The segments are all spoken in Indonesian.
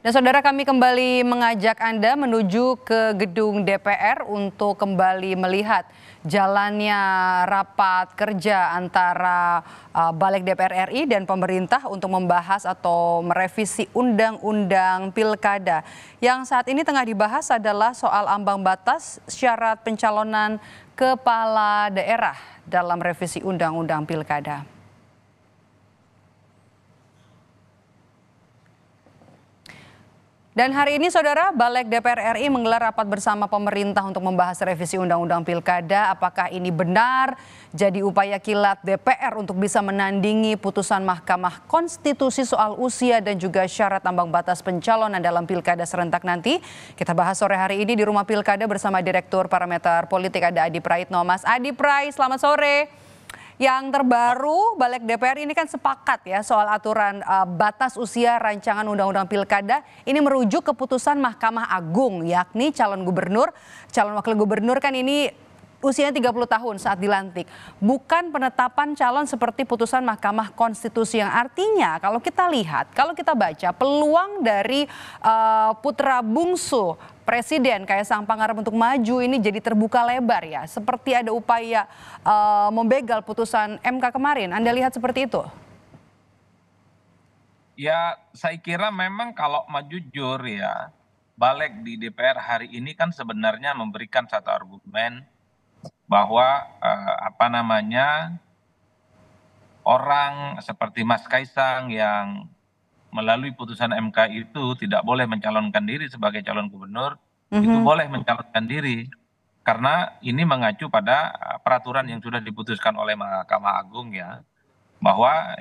Dan saudara, kami kembali mengajak Anda menuju ke gedung DPR untuk kembali melihat jalannya rapat kerja antara Balik DPR RI dan pemerintah untuk membahas atau merevisi Undang-Undang Pilkada. Yang saat ini tengah dibahas adalah soal ambang batas syarat pencalonan kepala daerah dalam revisi Undang-Undang Pilkada. Dan hari ini saudara, Balik DPR RI menggelar rapat bersama pemerintah untuk membahas revisi Undang-Undang Pilkada. Apakah ini benar jadi upaya kilat DPR untuk bisa menandingi putusan Mahkamah Konstitusi soal usia dan juga syarat ambang batas pencalonan dalam Pilkada serentak nanti? Kita bahas sore hari ini di Rumah Pilkada bersama Direktur Parameter Politik ada Adi Praitno. Mas Adi Prai, selamat sore. Yang terbaru, Balik DPR ini kan sepakat ya soal aturan batas usia rancangan Undang-Undang Pilkada. Ini merujuk keputusan Mahkamah Agung, yakni calon gubernur, calon wakil gubernur kan ini usianya 30 tahun saat dilantik. Bukan penetapan calon seperti putusan Mahkamah Konstitusi, yang artinya kalau kita lihat, kalau kita baca peluang dari putra bungsu Presiden Kaisang Pangarep untuk maju ini jadi terbuka lebar ya. Seperti ada upaya membegal putusan MK kemarin. Anda lihat seperti itu? Ya, saya kira memang kalau mau jujur ya, Balik di DPR hari ini kan sebenarnya memberikan satu argumen bahwa orang seperti Mas Kaisang yang melalui putusan MK itu tidak boleh mencalonkan diri sebagai calon gubernur, itu boleh mencalonkan diri. Karena ini mengacu pada peraturan yang sudah diputuskan oleh Mahkamah Agung ya, bahwa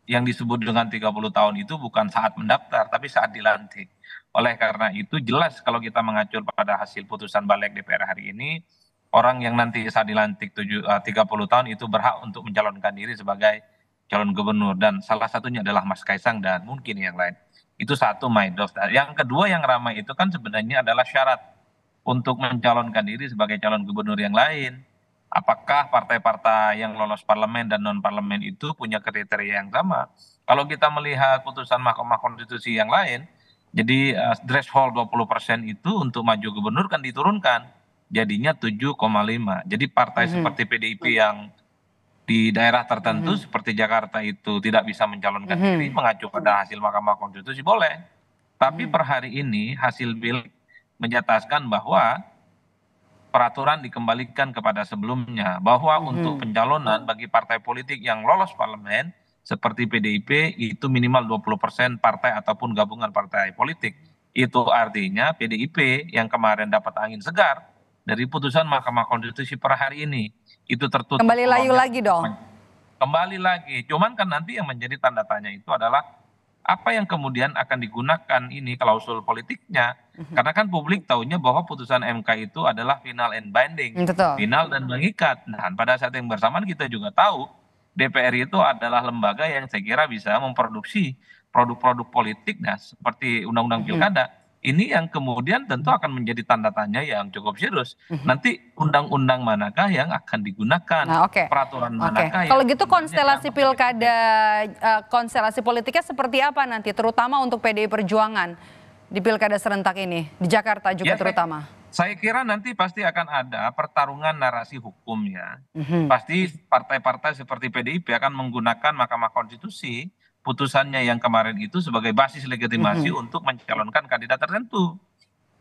yang disebut dengan 30 tahun itu bukan saat mendaftar, tapi saat dilantik. Oleh karena itu jelas kalau kita mengacu pada hasil putusan Balik DPR hari ini, orang yang nanti saat dilantik 30 tahun itu berhak untuk mencalonkan diri sebagai calon gubernur, dan salah satunya adalah Mas Kaisang dan mungkin yang lain. Itu satu, Maidof. Yang kedua yang ramai itu kan sebenarnya adalah syarat untuk mencalonkan diri sebagai calon gubernur yang lain. Apakah partai-partai yang lolos parlemen dan non parlemen itu punya kriteria yang sama? Kalau kita melihat putusan Mahkamah Konstitusi yang lain, jadi threshold 20% itu untuk maju gubernur kan diturunkan, jadinya 7,5. Jadi partai seperti PDIP yang di daerah tertentu seperti Jakarta itu tidak bisa mencalonkan diri, mengacu pada hasil Mahkamah Konstitusi boleh. Tapi per hari ini hasil Bilik menyatakan bahwa peraturan dikembalikan kepada sebelumnya, bahwa untuk pencalonan bagi partai politik yang lolos parlemen seperti PDIP itu minimal 20% partai ataupun gabungan partai politik. Itu artinya PDIP yang kemarin dapat angin segar dari putusan Mahkamah Konstitusi per hari ini itu tertutup. Kembali layu lagi dong. Kembali lagi. Cuman kan nanti yang menjadi tanda tanya itu adalah apa yang kemudian akan digunakan ini klausul politiknya. Karena kan publik tahunya bahwa putusan MK itu adalah final and binding. Betul. Final dan mengikat. Nah, pada saat yang bersamaan kita juga tahu DPR itu adalah lembaga yang saya kira bisa memproduksi produk-produk politik, nah, seperti Undang-Undang Pilkada. Ini yang kemudian tentu akan menjadi tanda tanya yang cukup serius. Nanti undang-undang manakah yang akan digunakan? Nah, peraturan manakah? Kalau gitu konstelasi pilkada, konstelasi politiknya seperti apa nanti? Terutama untuk PDI Perjuangan di pilkada serentak ini, di Jakarta juga terutama. Saya kira nanti pasti akan ada pertarungan narasi hukum ya. Pasti partai-partai seperti PDIP akan menggunakan Mahkamah Konstitusi putusannya yang kemarin itu sebagai basis legitimasi untuk mencalonkan kandidat tertentu.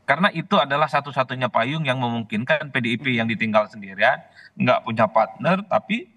Karena itu adalah satu-satunya payung yang memungkinkan PDIP yang ditinggal sendirian, nggak punya partner, tapi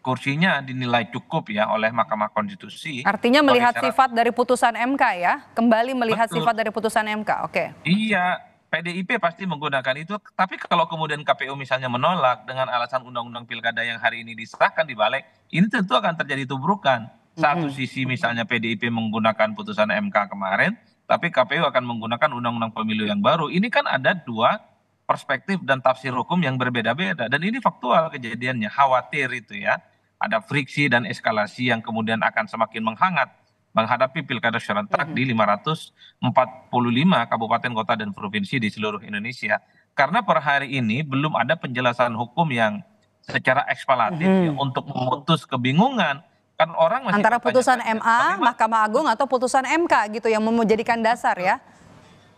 kursinya dinilai cukup ya oleh Mahkamah Konstitusi. Artinya melihat sifat dari putusan MK ya, kembali melihat sifat dari putusan MK, oke. Iya, PDIP pasti menggunakan itu, tapi kalau kemudian KPU misalnya menolak dengan alasan Undang-Undang Pilkada yang hari ini disahkan di Balik, ini tentu akan terjadi tubrukan. Satu sisi misalnya PDIP menggunakan putusan MK kemarin, tapi KPU akan menggunakan undang-undang pemilu yang baru. Ini kan ada dua perspektif dan tafsir hukum yang berbeda-beda. Dan ini faktual kejadiannya, khawatir itu ya. Ada friksi dan eskalasi yang kemudian akan semakin menghangat menghadapi pilkada serentak di 545 kabupaten, kota, dan provinsi di seluruh Indonesia. Karena per hari ini belum ada penjelasan hukum yang secara ekspalatif ya, untuk memutus kebingungan Kan orang masih Antara putusan bertanya-tanya, MA, bagaimana Mahkamah Agung atau putusan MK gitu yang mau menjadikan dasar ya?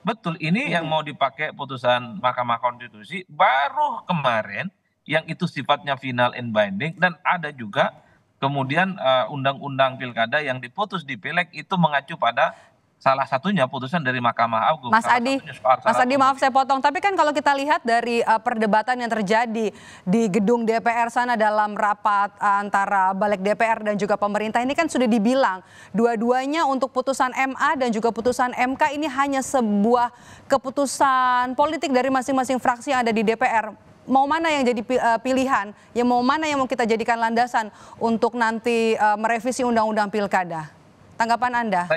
betul ini yang mau dipakai putusan Mahkamah Konstitusi baru kemarin yang itu sifatnya final and binding dan ada juga kemudian undang-undang pilkada yang diputus di pileg itu mengacu pada salah satunya putusan dari Mahkamah Agung, Mas salah Adi, satunya soal Mas syarat Adi umur. maaf saya potong, tapi kan kalau kita lihat dari perdebatan yang terjadi di gedung DPR sana dalam rapat antara Balik DPR dan juga pemerintah ini kan sudah dibilang dua-duanya untuk putusan MA dan juga putusan MK ini hanya sebuah keputusan politik dari masing-masing fraksi yang ada di DPR. Mau mana yang jadi pilihan, yang mau mana yang mau kita jadikan landasan untuk nanti merevisi undang-undang pilkada? Tanggapan Anda?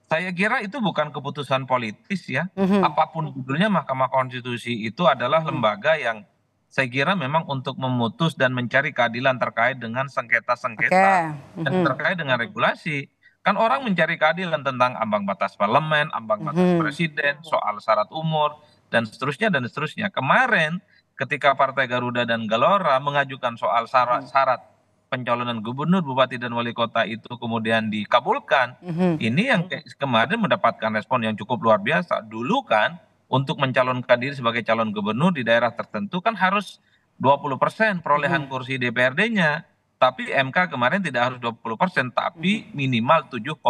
Saya kira itu bukan keputusan politis ya. Apapun judulnya Mahkamah Konstitusi itu adalah lembaga yang saya kira memang untuk memutus dan mencari keadilan terkait dengan Oke. sengketa-sengketa dan terkait dengan regulasi. Kan orang mencari keadilan tentang ambang batas parlemen, ambang batas presiden, soal syarat umur dan seterusnya dan seterusnya. Kemarin ketika Partai Garuda dan Gelora mengajukan soal syarat pencalonan gubernur, bupati dan wali kota itu kemudian dikabulkan. Ini yang kemarin mendapatkan respon yang cukup luar biasa. Dulu kan untuk mencalonkan diri sebagai calon gubernur di daerah tertentu kan harus 20% perolehan kursi DPRD-nya. Tapi MK kemarin tidak harus 20%, tapi minimal 7,5%.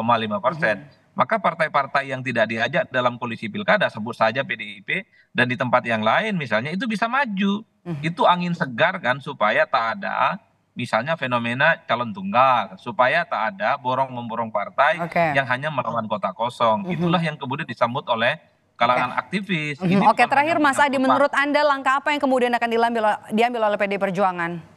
Maka partai-partai yang tidak diajak dalam koalisi pilkada, sebut saja PDIP, dan di tempat yang lain misalnya itu bisa maju. Itu angin segar kan supaya tak ada misalnya fenomena calon tunggal, supaya tak ada borong-memborong partai Oke. yang hanya melawan kota kosong. Itulah yang kemudian disambut oleh kalangan aktivis. Ini Oke, bukan terakhir hanya Mas Adi, menyangkut menurut Anda langkah apa yang kemudian akan diambil oleh PDI Perjuangan?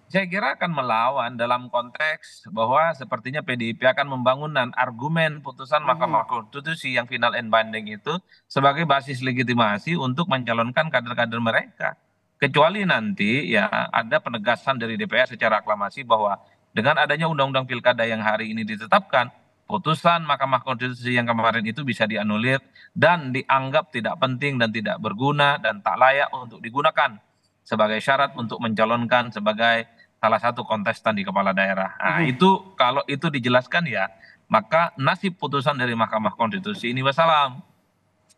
Saya kira akan melawan dalam konteks bahwa sepertinya PDIP akan membangun argumen putusan Mahkamah Konstitusi yang final and binding itu sebagai basis legitimasi untuk mencalonkan kader-kader mereka. Kecuali nanti ya ada penegasan dari DPR secara aklamasi bahwa dengan adanya undang-undang pilkada yang hari ini ditetapkan, putusan Mahkamah Konstitusi yang kemarin itu bisa dianulir dan dianggap tidak penting dan tidak berguna dan tak layak untuk digunakan sebagai syarat untuk mencalonkan sebagai salah satu kontestan di kepala daerah. Nah, itu kalau itu dijelaskan ya, maka nasib putusan dari Mahkamah Konstitusi ini wassalam.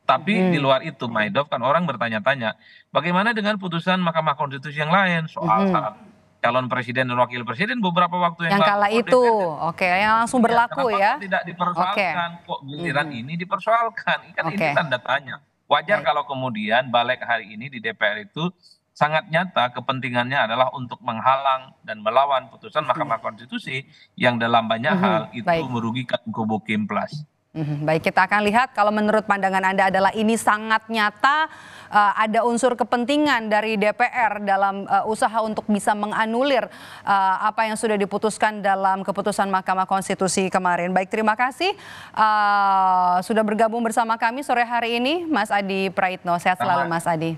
Tapi di luar itu, Maidov, kan orang bertanya-tanya, bagaimana dengan putusan Mahkamah Konstitusi yang lain soal syarat calon presiden dan wakil presiden beberapa waktu yang Yang lalu? kala itu, oke, yang langsung berlaku Kenapa ya? kok tidak dipersoalkan? Kok giliran ini dipersoalkan? Kan ini Oke. tanda tanya. Wajar kalau kemudian balik hari ini di DPR itu sangat nyata kepentingannya adalah untuk menghalang dan melawan putusan Mahkamah Konstitusi yang dalam banyak hal itu Baik. merugikan kubu Kim Plus. Baik, kita akan lihat kalau menurut pandangan Anda adalah ini sangat nyata ada unsur kepentingan dari DPR dalam usaha untuk bisa menganulir apa yang sudah diputuskan dalam keputusan Mahkamah Konstitusi kemarin. Baik, terima kasih sudah bergabung bersama kami sore hari ini Mas Adi Praitno. Sehat selalu Mas Adi.